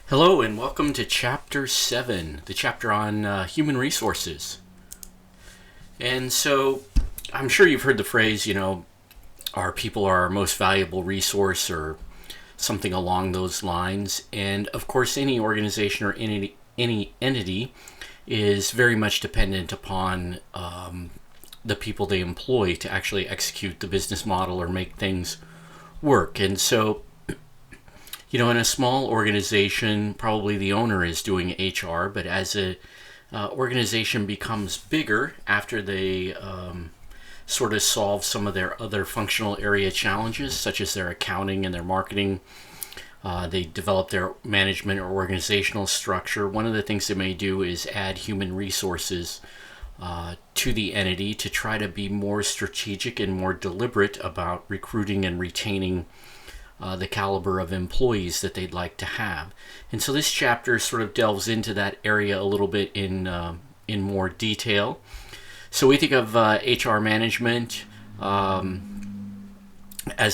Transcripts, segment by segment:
Hello and welcome to Chapter 7, the chapter on human resources. And so I'm sure you've heard the phrase, our people are our most valuable resource or something along those lines. And of course, any organization or any entity is very much dependent upon the people they employ to actually execute the business model or make things work. And so in a small organization, probably the owner is doing HR, but as a organization becomes bigger after they sort of solve some of their other functional area challenges, such as their accounting and their marketing, they develop their management or organizational structure. One of the things they may do is add human resources to the entity to try to be more strategic and more deliberate about recruiting and retaining the caliber of employees that they'd like to have. And so this chapter sort of delves into that area a little bit in more detail. So we think of HR management as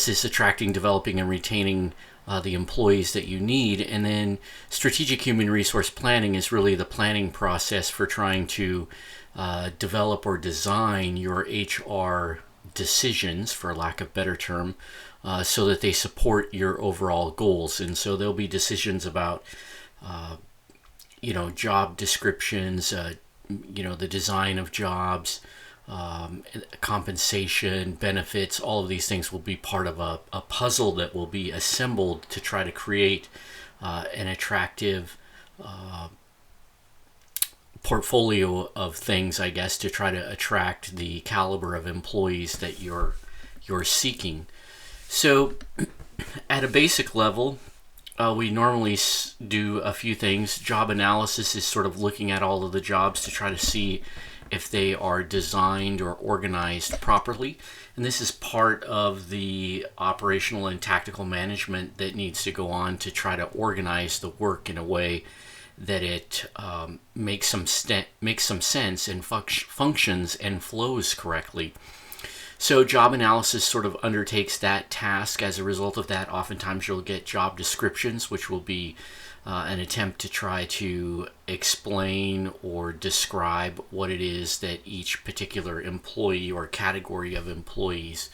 this attracting, developing, and retaining the employees that you need. And then strategic human resource planning is really the planning process for trying to develop or design your HR decisions, for lack of a better term, so that they support your overall goals. And so there'll be decisions about, job descriptions, the design of jobs, compensation, benefits. All of these things will be part of a puzzle that will be assembled to try to create an attractive portfolio of things, I guess, to try to attract the caliber of employees that you're seeking. So at a basic level, we normally do a few things. Job analysis is sort of looking at all of the jobs to try to see if they are designed or organized properly. And this is part of the operational and tactical management that needs to go on to try to organize the work in a way that it makes some sense and functions and flows correctly. So job analysis sort of undertakes that task. As a result of that, oftentimes you'll get job descriptions, which will be an attempt to try to explain or describe what it is that each particular employee or category of employees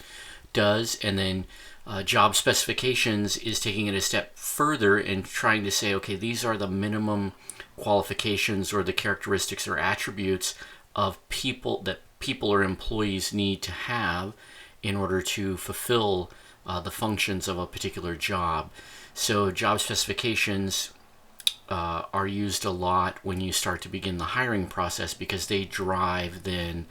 does. And then job specifications is taking it a step further and trying to say, okay, these are the minimum qualifications or the characteristics or attributes of people that people or employees need to have in order to fulfill the functions of a particular job. So job specifications are used a lot when you start to begin the hiring process because they drive then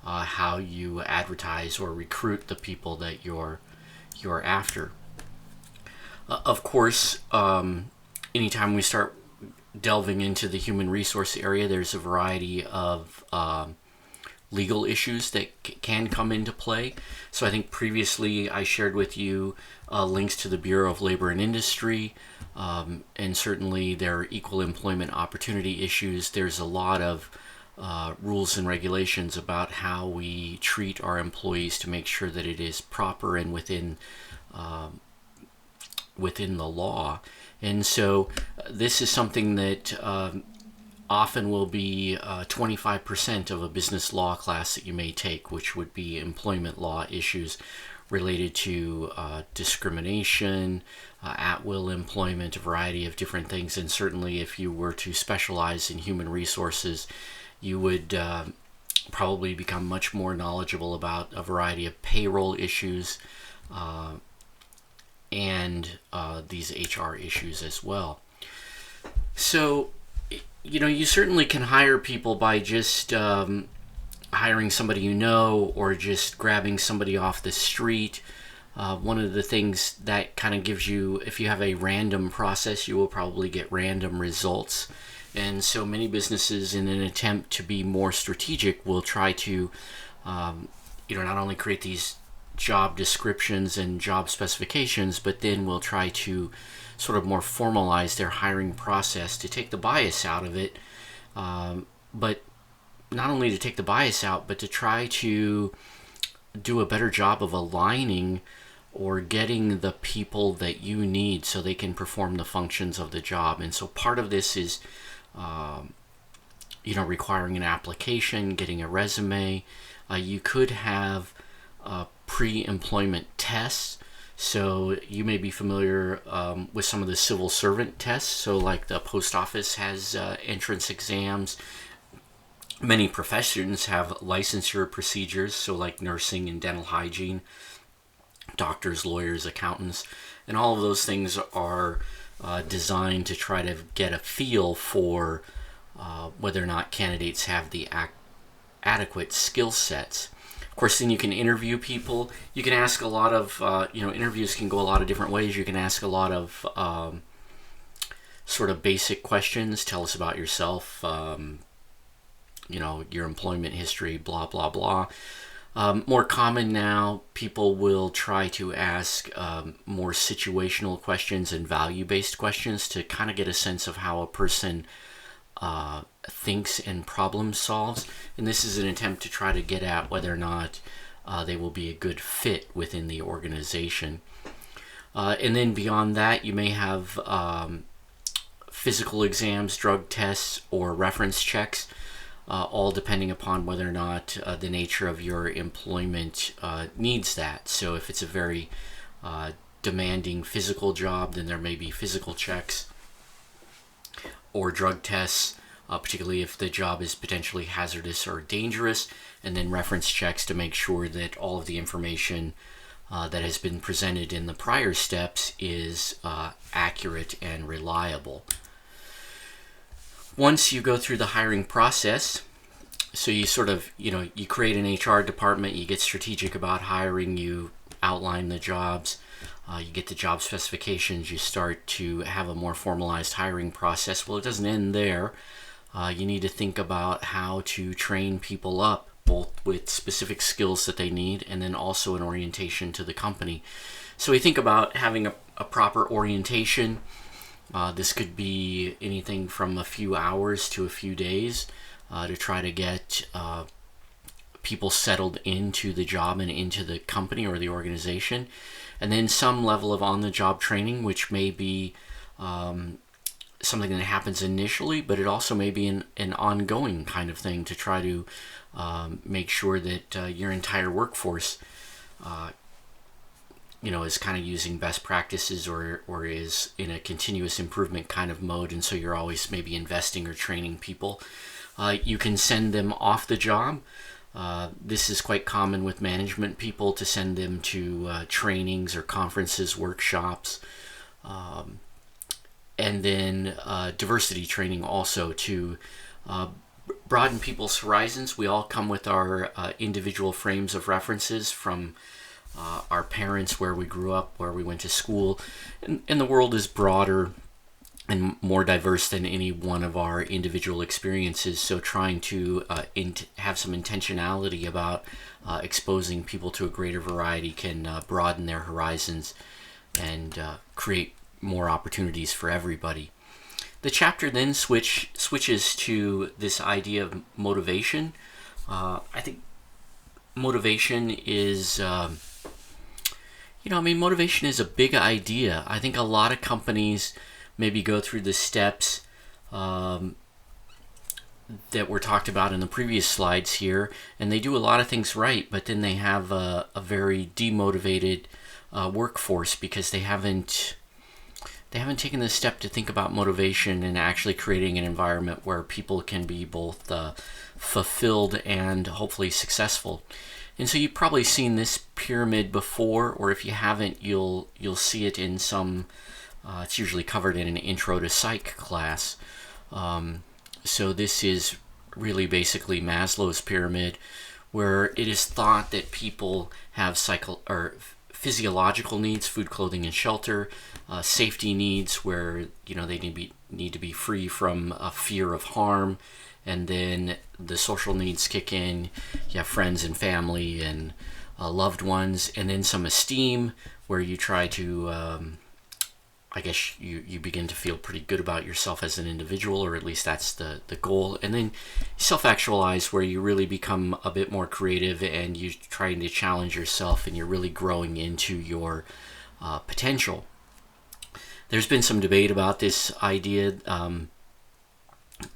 how you advertise or recruit the people that you're after. Of course, anytime we start delving into the human resource area, there's a variety of legal issues that can come into play. So I think previously I shared with you links to the Bureau of Labor and Industry, and certainly there are equal employment opportunity issues. There's a lot of rules and regulations about how we treat our employees to make sure that it is proper and within the law. And so this is something that often will be 25% of a business law class that you may take, which would be employment law issues related to discrimination, at-will employment, a variety of different things. And certainly if you were to specialize in human resources, you would probably become much more knowledgeable about a variety of payroll issues and these HR issues as well. So, you certainly can hire people by just hiring somebody or just grabbing somebody off the street. One of the things that kind of gives you, if you have a random process, you will probably get random results. And so many businesses, in an attempt to be more strategic, will try to, not only create these job descriptions and job specifications, but then will try to sort of more formalize their hiring process to take the bias out of it. But not only to take the bias out, but to try to do a better job of aligning or getting the people that you need so they can perform the functions of the job. And so part of this is requiring an application, getting a resume. You could have pre-employment tests. So you may be familiar with some of the civil servant tests. So like the post office has entrance exams. Many professions have licensure procedures, so like nursing and dental hygiene, doctors, lawyers, accountants, and all of those things are designed to try to get a feel for whether or not candidates have the adequate skill sets. Of course, then you can interview people. You can ask a lot of, interviews can go a lot of different ways. You can ask a lot of sort of basic questions. Tell us about yourself, your employment history, blah, blah, blah. More common now, people will try to ask more situational questions and value-based questions to kind of get a sense of how a person thinks and problem solves. And this is an attempt to try to get at whether or not they will be a good fit within the organization. And then beyond that, you may have physical exams, drug tests, or reference checks. All depending upon whether or not the nature of your employment needs that. So if it's a very demanding physical job, then there may be physical checks or drug tests, particularly if the job is potentially hazardous or dangerous, and then reference checks to make sure that all of the information that has been presented in the prior steps is accurate and reliable. Once you go through the hiring process, so you sort of, you create an HR department, you get strategic about hiring, you outline the jobs, you get the job specifications, you start to have a more formalized hiring process. Well, it doesn't end there. You need to think about how to train people up, both with specific skills that they need and then also an orientation to the company. So we think about having a proper orientation. This could be anything from a few hours to a few days to try to get people settled into the job and into the company or the organization. And then some level of on-the-job training, which may be something that happens initially, but it also may be an ongoing kind of thing to try to make sure that your entire workforce is kind of using best practices or is in a continuous improvement kind of mode, and so you're always maybe investing or training people. You can send them off the job. This is quite common with management people, to send them to trainings or conferences, workshops, and then diversity training also to broaden people's horizons. We all come with our individual frames of references from our parents, where we grew up, where we went to school, and the world is broader and more diverse than any one of our individual experiences. So trying to have some intentionality about exposing people to a greater variety can broaden their horizons and create more opportunities for everybody. The chapter then switches to this idea of motivation. I think motivation is motivation is a big idea. I think a lot of companies maybe go through the steps that were talked about in the previous slides here, and they do a lot of things right, but then they have a very demotivated workforce because they haven't taken the step to think about motivation and actually creating an environment where people can be both fulfilled and hopefully successful. And so you've probably seen this pyramid before, or if you haven't, you'll see it in some, it's usually covered in an intro to psych class. So this is really basically Maslow's pyramid, where it is thought that people have physiological needs, food, clothing, and shelter, safety needs, where they need to be free from fear of harm, and then the social needs kick in. You have friends and family and loved ones, and then some esteem, where you try to I guess you begin to feel pretty good about yourself as an individual, or at least that's the goal. And then self-actualize, where you really become a bit more creative and you're trying to challenge yourself and you're really growing into your potential. There's been some debate about this idea.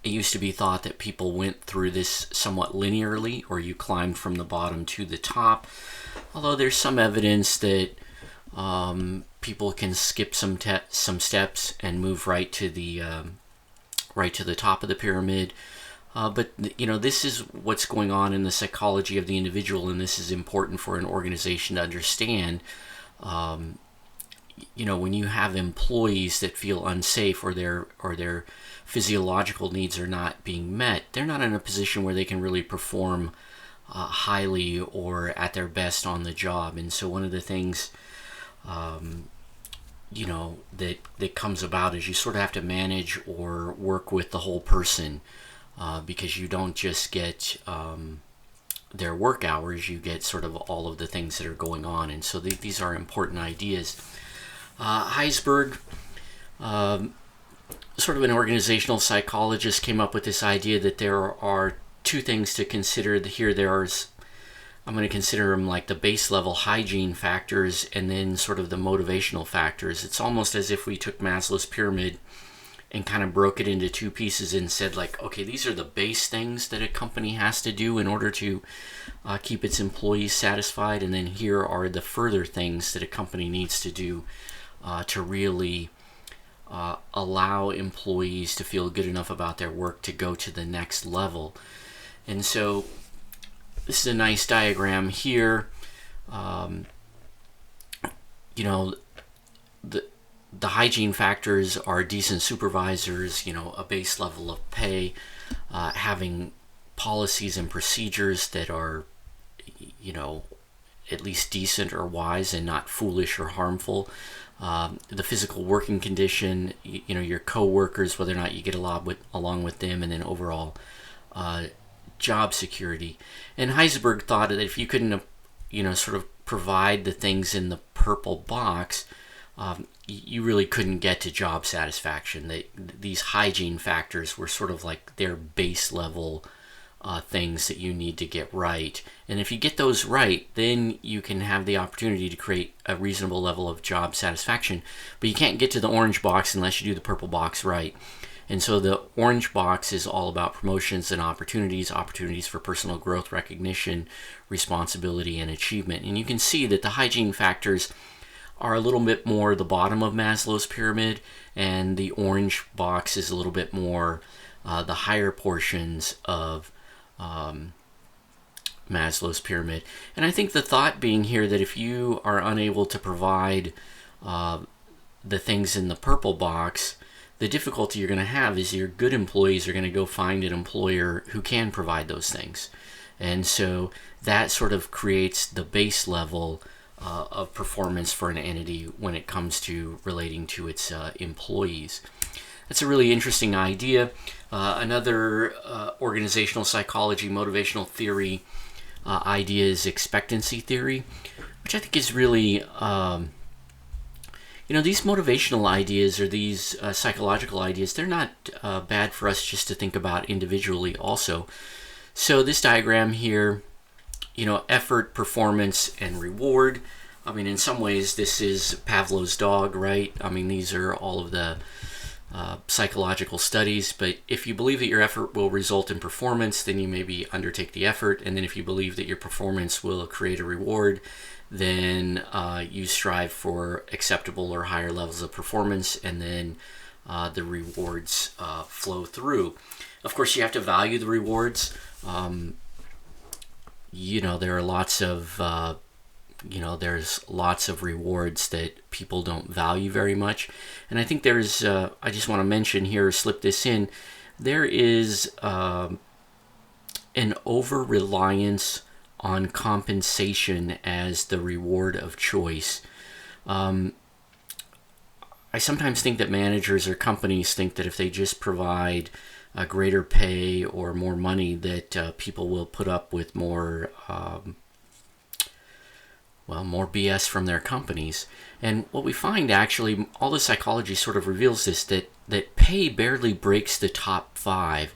It used to be thought that people went through this somewhat linearly, or you climbed from the bottom to the top. Although there's some evidence that people can skip some steps and move right to the top of the pyramid. But this is what's going on in the psychology of the individual, and this is important for an organization to understand. When you have employees that feel unsafe, or their physiological needs are not being met, they're not in a position where they can really perform highly or at their best on the job. And so one of the things that comes about is you sort of have to manage or work with the whole person, because you don't just get their work hours, you get sort of all of the things that are going on. And so these are important ideas. Heisberg, sort of an organizational psychologist, came up with this idea that there are two things to consider here. I'm going to consider them like the base level hygiene factors and then sort of the motivational factors. It's almost as if we took Maslow's pyramid and kind of broke it into two pieces and said, like, okay, these are the base things that a company has to do in order to keep its employees satisfied. And then here are the further things that a company needs to do to really allow employees to feel good enough about their work to go to the next level. And so this is a nice diagram here. The hygiene factors are decent supervisors, a base level of pay, having policies and procedures that are, at least decent or wise and not foolish or harmful. The physical working condition, your co-workers, whether or not you get along with them, and then overall job security. And Heisberg thought that if you couldn't, sort of provide the things in the purple box, you really couldn't get to job satisfaction. These hygiene factors were sort of like their base level things that you need to get right. And if you get those right, then you can have the opportunity to create a reasonable level of job satisfaction. But you can't get to the orange box unless you do the purple box right. And so the orange box is all about promotions and opportunities for personal growth, recognition, responsibility, and achievement. And you can see that the hygiene factors are a little bit more the bottom of Maslow's pyramid, and the orange box is a little bit more the higher portions of Maslow's pyramid. And I think the thought being here that if you are unable to provide the things in the purple box, the difficulty you're going to have is your good employees are going to go find an employer who can provide those things. And so that sort of creates the base level of performance for an entity when it comes to relating to its employees. That's a really interesting idea. Another organizational psychology, motivational theory idea is expectancy theory, which I think is really, these motivational ideas, or these psychological ideas, they're not bad for us just to think about individually also. So this diagram here, effort, performance, and reward. I mean, in some ways, this is Pavlov's dog, right? I mean, these are all of the psychological studies. But if you believe that your effort will result in performance, then you maybe undertake the effort. And then if you believe that your performance will create a reward, then you strive for acceptable or higher levels of performance, and then the rewards flow through. Of course, you have to value the rewards. There are lots of there's lots of rewards that people don't value very much. And I think there's I just want to mention here, slip this in, there is an over-reliance on compensation as the reward of choice. I sometimes think that managers or companies think that if they just provide a greater pay or more money, that people will put up with more well, more BS from their companies. And what we find, actually, all the psychology sort of reveals this, that pay barely breaks the top 5.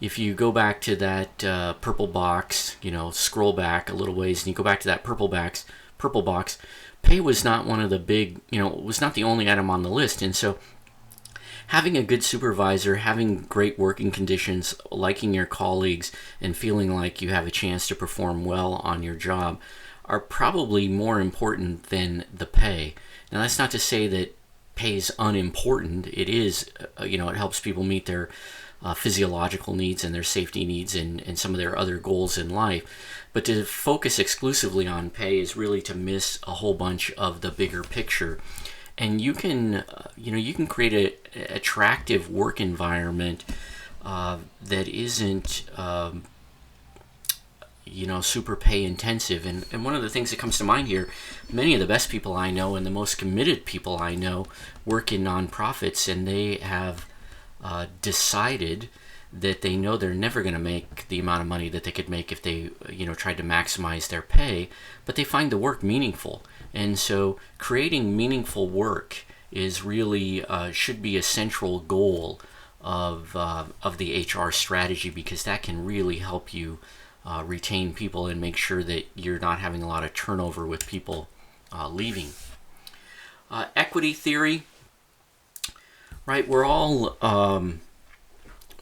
If you go back to that purple box, scroll back a little ways, and you go back to that purple box, pay was not one of the big, was not the only item on the list. And so having a good supervisor, having great working conditions, liking your colleagues, and feeling like you have a chance to perform well on your job are probably more important than the pay. Now, that's not to say that pay is unimportant. It is, it helps people meet their physiological needs and their safety needs and some of their other goals in life. But to focus exclusively on pay is really to miss a whole bunch of the bigger picture. And you can create an attractive work environment that isn't, super pay intensive. And one of the things that comes to mind here, many of the best people I know and the most committed people I know work in nonprofits, and they have decided that they know they're never going to make the amount of money that they could make if they, tried to maximize their pay, but they find the work meaningful. And so creating meaningful work is really, should be a central goal of the HR strategy, because that can really help you retain people and make sure that you're not having a lot of turnover with people leaving. Equity theory, right? We're all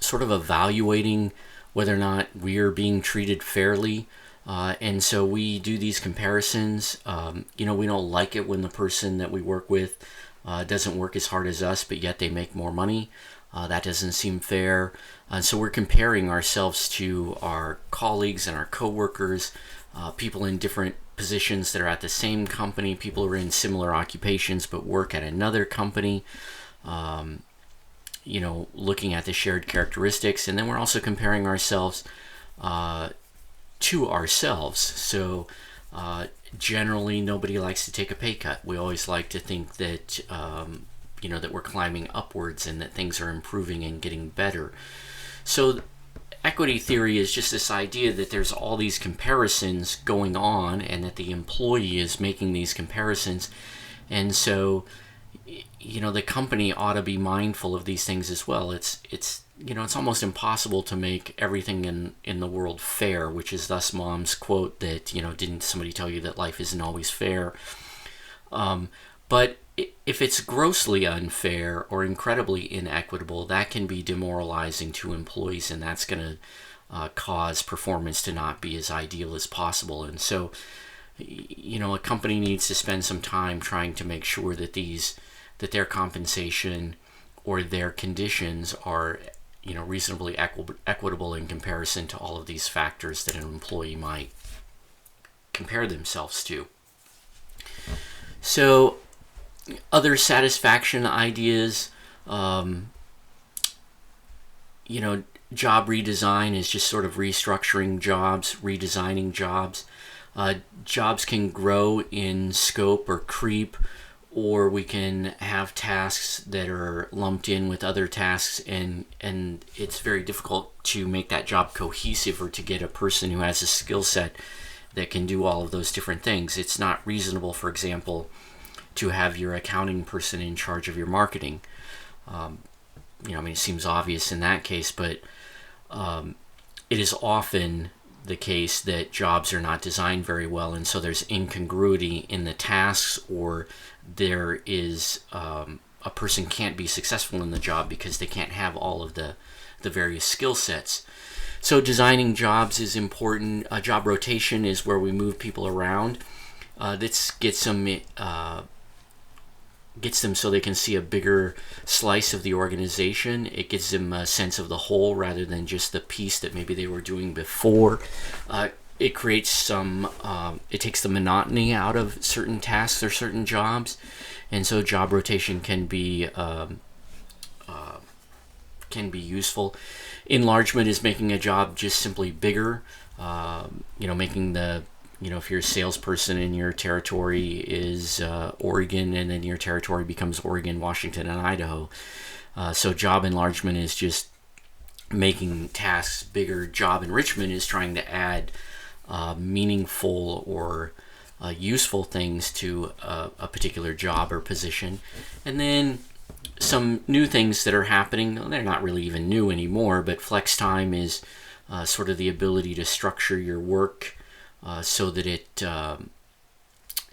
sort of evaluating whether or not we're being treated fairly. And so we do these comparisons. We don't like it when the person that we work with doesn't work as hard as us, but yet they make more money. That doesn't seem fair. So we're comparing ourselves to our colleagues and our coworkers, people in different positions that are at the same company, people who are in similar occupations but work at another company, looking at the shared characteristics. And then we're also comparing ourselves to ourselves. So generally, nobody likes to take a pay cut. We always like to think that that we're climbing upwards and that things are improving and getting better. So equity theory is just this idea that there's all these comparisons going on and that the employee is making these comparisons. And so, the company ought to be mindful of these things as well. It's almost impossible to make everything in the world fair, which is thus Mom's quote that, didn't somebody tell you that life isn't always fair? But if it's grossly unfair or incredibly inequitable, that can be demoralizing to employees, and that's going to cause performance to not be as ideal as possible. And so, a company needs to spend some time trying to make sure that their compensation or their conditions are, reasonably equitable in comparison to all of these factors that an employee might compare themselves to. So, other satisfaction ideas, job redesign is just sort of restructuring jobs, redesigning jobs. Jobs can grow in scope or creep, or we can have tasks that are lumped in with other tasks, and it's very difficult to make that job cohesive or to get a person who has a skill set that can do all of those different things. It's not reasonable, for example, to have your accounting person in charge of your marketing. It seems obvious in that case, but it is often the case that jobs are not designed very well, and so there's incongruity in the tasks, or there is a person can't be successful in the job because they can't have all of the various skill sets. So designing jobs is important. Job rotation is where we move people around. This gets them so they can see a bigger slice of the organization. It gives them a sense of the whole rather than just the piece that maybe they were doing before. It creates it takes the monotony out of certain tasks or certain jobs, and so job rotation can be useful. Enlargement is making a job just simply bigger. Making if you're a salesperson and your territory is Oregon, and then your territory becomes Oregon, Washington, and Idaho. So job enlargement is just making tasks bigger. Job enrichment is trying to add meaningful or useful things to a particular job or position. And then some new things that are happening. They're not really even new anymore, but flex time is sort of the ability to structure your work so that it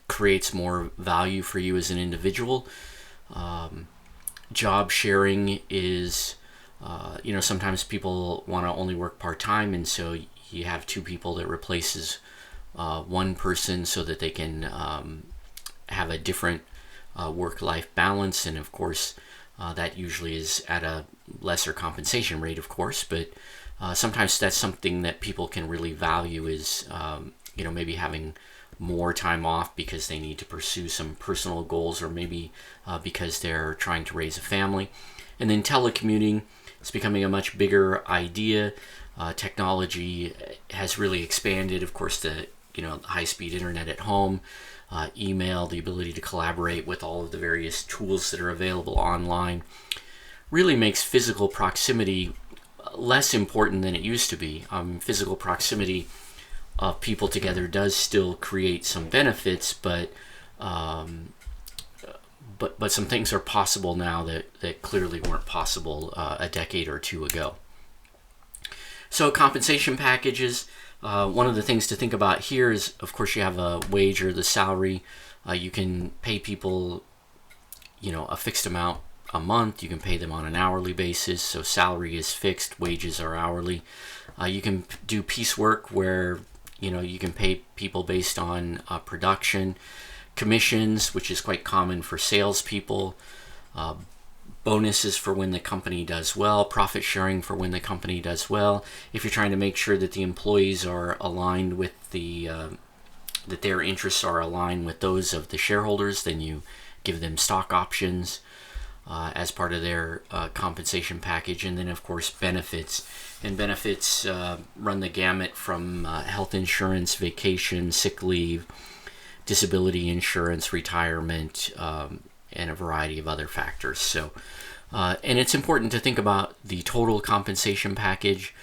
creates more value for you as an individual. Job sharing is, sometimes people want to only work part-time, and so you have two people that replaces one person so that they can have a different work-life balance. And of course, that usually is at a lesser compensation rate, of course, but sometimes that's something that people can really value is, maybe having more time off because they need to pursue some personal goals, or maybe because they're trying to raise a family. And then telecommuting is becoming a much bigger idea. Technology has really expanded. Of course, the high-speed internet at home, email, the ability to collaborate with all of the various tools that are available online really makes physical proximity less important than it used to be. Physical proximity of people together does still create some benefits, but some things are possible now that clearly weren't possible a decade or two ago. So compensation packages, one of the things to think about here is, of course, you have a wage or the salary. You can pay people, a fixed amount a month. You can pay them on an hourly basis. So salary is fixed, wages are hourly. You can do piecework where, you can pay people based on production. Commissions, which is quite common for salespeople. Bonuses for when the company does well, profit sharing for when the company does well. If you're trying to make sure that the employees are aligned with that their interests are aligned with those of the shareholders, then you give them stock options as part of their compensation package. And then, of course, benefits. And benefits run the gamut from health insurance, vacation, sick leave, disability insurance, retirement, and a variety of other factors. So, and it's important to think about the total compensation package,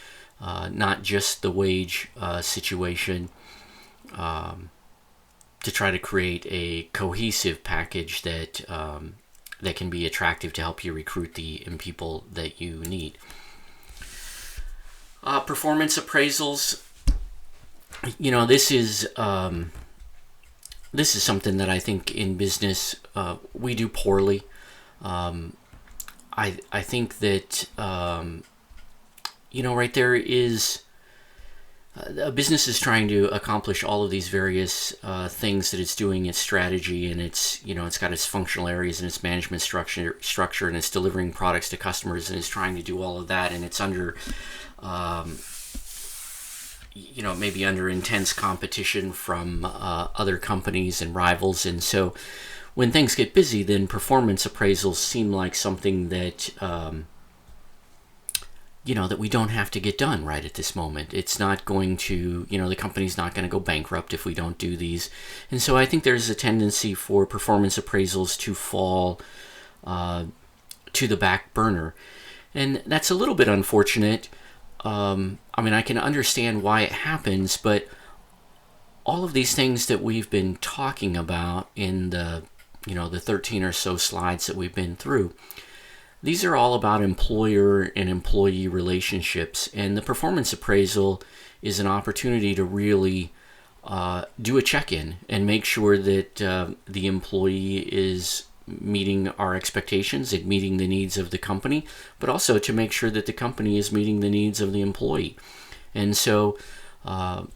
not just the wage situation, to try to create a cohesive package that can be attractive to help you recruit the people that you need. Performance appraisals. This is something that I think in business we do poorly. I think that right there is a business is trying to accomplish all of these various things that it's doing, its strategy, and it's got its functional areas and its management structure, and it's delivering products to customers, and it's trying to do all of that, and it's under maybe under intense competition from other companies and rivals. And so when things get busy, then performance appraisals seem like something that that we don't have to get done right at this moment. It's not going to, the company's not going to go bankrupt if we don't do these. And so I think there's a tendency for performance appraisals to fall to the back burner. And that's a little bit unfortunate. I can understand why it happens, but all of these things that we've been talking about in the 13 or so slides that we've been through, these are all about employer and employee relationships, and the performance appraisal is an opportunity to really do a check-in and make sure that the employee is meeting our expectations and meeting the needs of the company, but also to make sure that the company is meeting the needs of the employee. And so I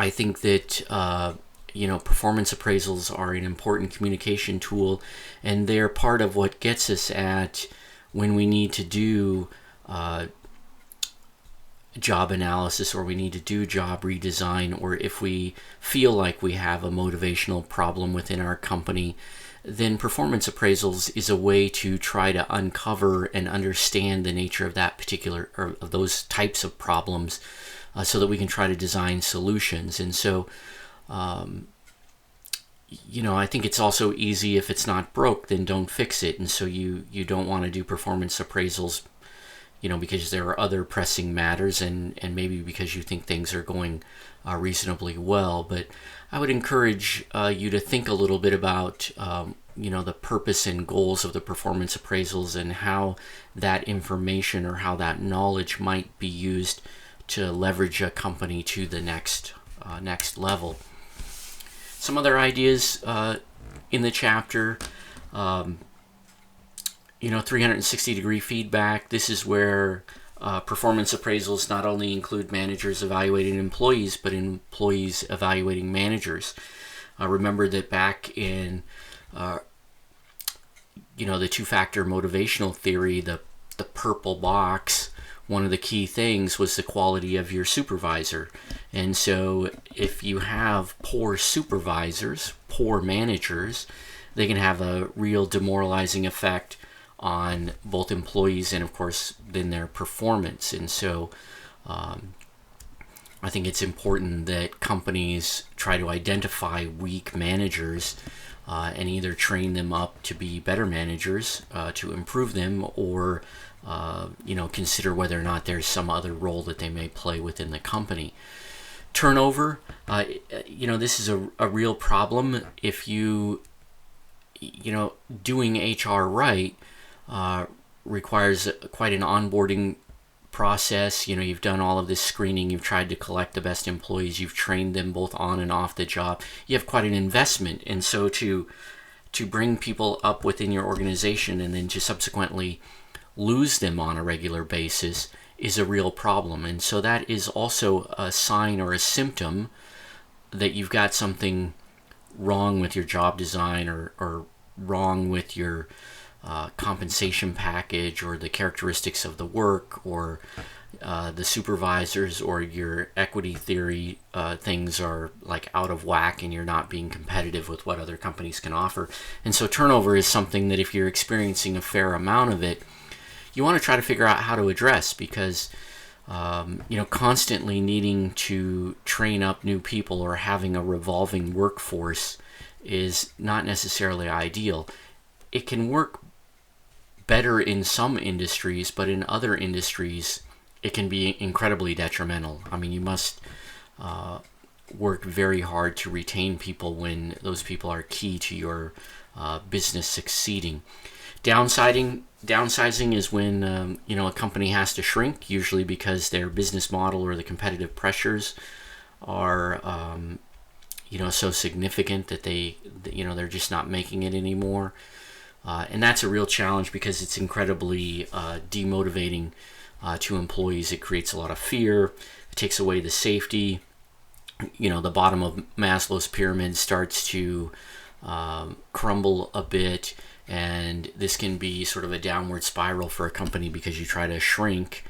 think that performance appraisals are an important communication tool, and they're part of what gets us at when we need to do job analysis, or we need to do job redesign, or if we feel like we have a motivational problem within our company. Then performance appraisals is a way to try to uncover and understand the nature of that particular, or of those types of problems, so that we can try to design solutions. And so, I think it's also easy, if it's not broke, then don't fix it. And so you don't want to do performance appraisals, because there are other pressing matters, and maybe because you think things are going reasonably well. But I would encourage you to think a little bit about the purpose and goals of the performance appraisals, and how that information or how that knowledge might be used to leverage a company to the next level. Some other ideas in the chapter, 360-degree feedback. This is where performance appraisals not only include managers evaluating employees, but employees evaluating managers. Remember that back in the two-factor motivational theory, the purple box, one of the key things was the quality of your supervisor. And so if you have poor supervisors, poor managers, they can have a real demoralizing effect on both employees and, of course, then their performance. And so I think it's important that companies try to identify weak managers and either train them up to be better managers, to improve them, or consider whether or not there's some other role that they may play within the company. Turnover, this is a real problem. If doing HR right requires quite an onboarding process. You've done all of this screening, you've tried to collect the best employees, you've trained them both on and off the job. You have quite an investment, and so to bring people up within your organization and then to subsequently lose them on a regular basis is a real problem. And so that is also a sign or a symptom that you've got something wrong with your job design, or wrong with your compensation package, or the characteristics of the work, or the supervisors, or your equity theory things are like out of whack, and you're not being competitive with what other companies can offer. And so turnover is something that, if you're experiencing a fair amount of it, you want to try to figure out how to address, because constantly needing to train up new people or having a revolving workforce is not necessarily ideal. It can work better in some industries, but in other industries it can be incredibly detrimental. I mean, you must work very hard to retain people when those people are key to your business succeeding. Downsizing is when a company has to shrink, usually because their business model or the competitive pressures are so significant that they're just not making it anymore. And that's a real challenge, because it's incredibly demotivating to employees. It creates a lot of fear. It takes away the safety. The bottom of Maslow's pyramid starts to crumble a bit, and this can be sort of a downward spiral for a company, because you try to shrink.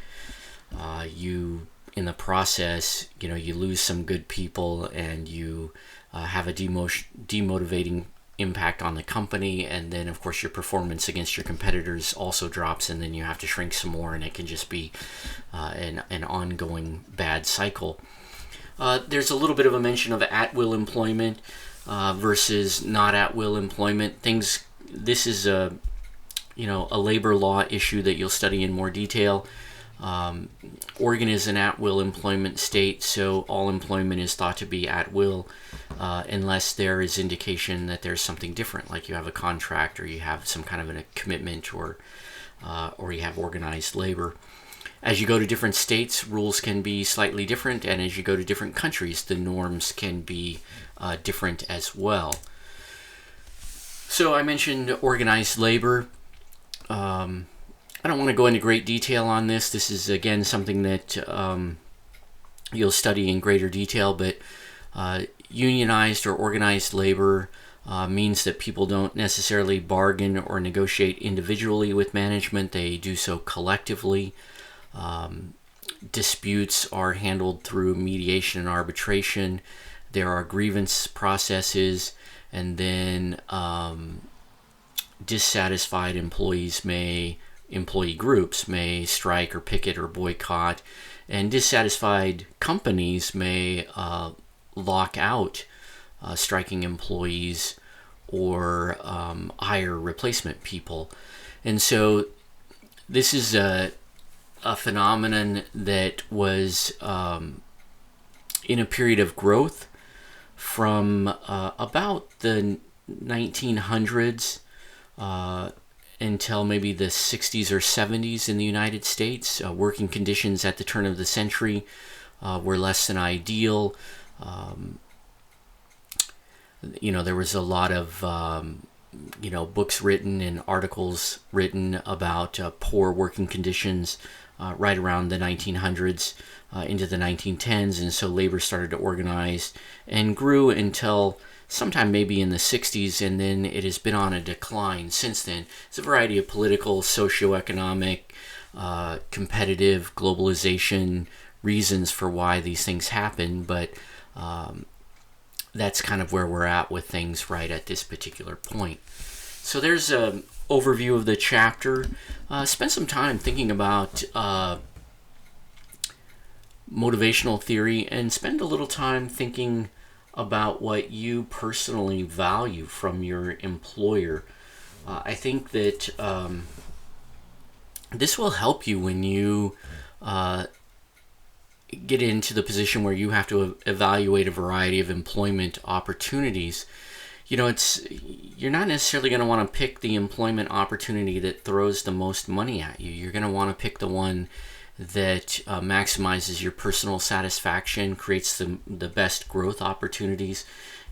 In the process, you lose some good people, and you have a demotivating impact on the company, and then of course your performance against your competitors also drops, and then you have to shrink some more, and it can just be an ongoing bad cycle. There's a little bit of a mention of at-will employment versus not at-will employment. This is a labor law issue that you'll study in more detail. Oregon is an at-will employment state, so all employment is thought to be at will, unless there is indication that there's something different, like you have a contract, or you have some kind of a commitment, or you have organized labor. As you go to different states, rules can be slightly different, and as you go to different countries, the norms can be different as well. So I mentioned organized labor. I don't want to go into great detail on this. This is, again, something that you'll study in greater detail, but unionized or organized labor means that people don't necessarily bargain or negotiate individually with management. They do so collectively. Disputes are handled through mediation and arbitration. There are grievance processes, and then dissatisfied employee groups may strike or picket or boycott, and dissatisfied companies may lock out striking employees or hire replacement people. And so this is a phenomenon that was in a period of growth from about the 1900s until maybe the 60s or 70s in the United States. Working conditions at the turn of the century were less than ideal. There was a lot of books written and articles written about poor working conditions right around the 1900s into the 1910s, and so labor started to organize and grew until sometime maybe in the 60s, and then it has been on a decline since then. It's a variety of political, socioeconomic, competitive, globalization reasons for why these things happen, but that's kind of where we're at with things right at this particular point. So there's an overview of the chapter. Spend some time thinking about motivational theory, and spend a little time thinking about what you personally value from your employer. I think that this will help you when you get into the position where you have to evaluate a variety of employment opportunities. You're not necessarily going to want to pick the employment opportunity that throws the most money at you. You're going to want to pick the one that maximizes your personal satisfaction, creates the best growth opportunities.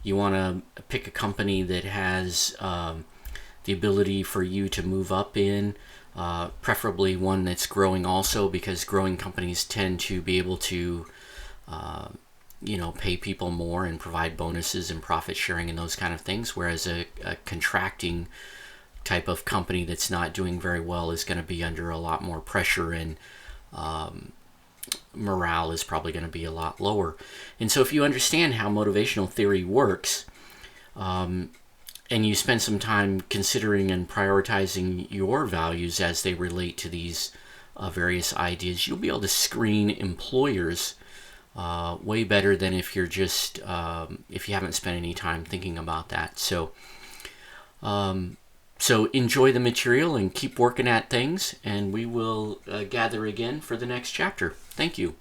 You want to pick a company that has the ability for you to move up in, preferably one that's growing also, because growing companies tend to be able to pay people more and provide bonuses and profit sharing and those kind of things, whereas a contracting type of company that's not doing very well is going to be under a lot more pressure, and morale is probably going to be a lot lower. And so if you understand how motivational theory works, and you spend some time considering and prioritizing your values as they relate to these various ideas, you'll be able to screen employers way better than if you're just if you haven't spent any time thinking about that. So enjoy the material and keep working at things, and we will gather again for the next chapter. Thank you.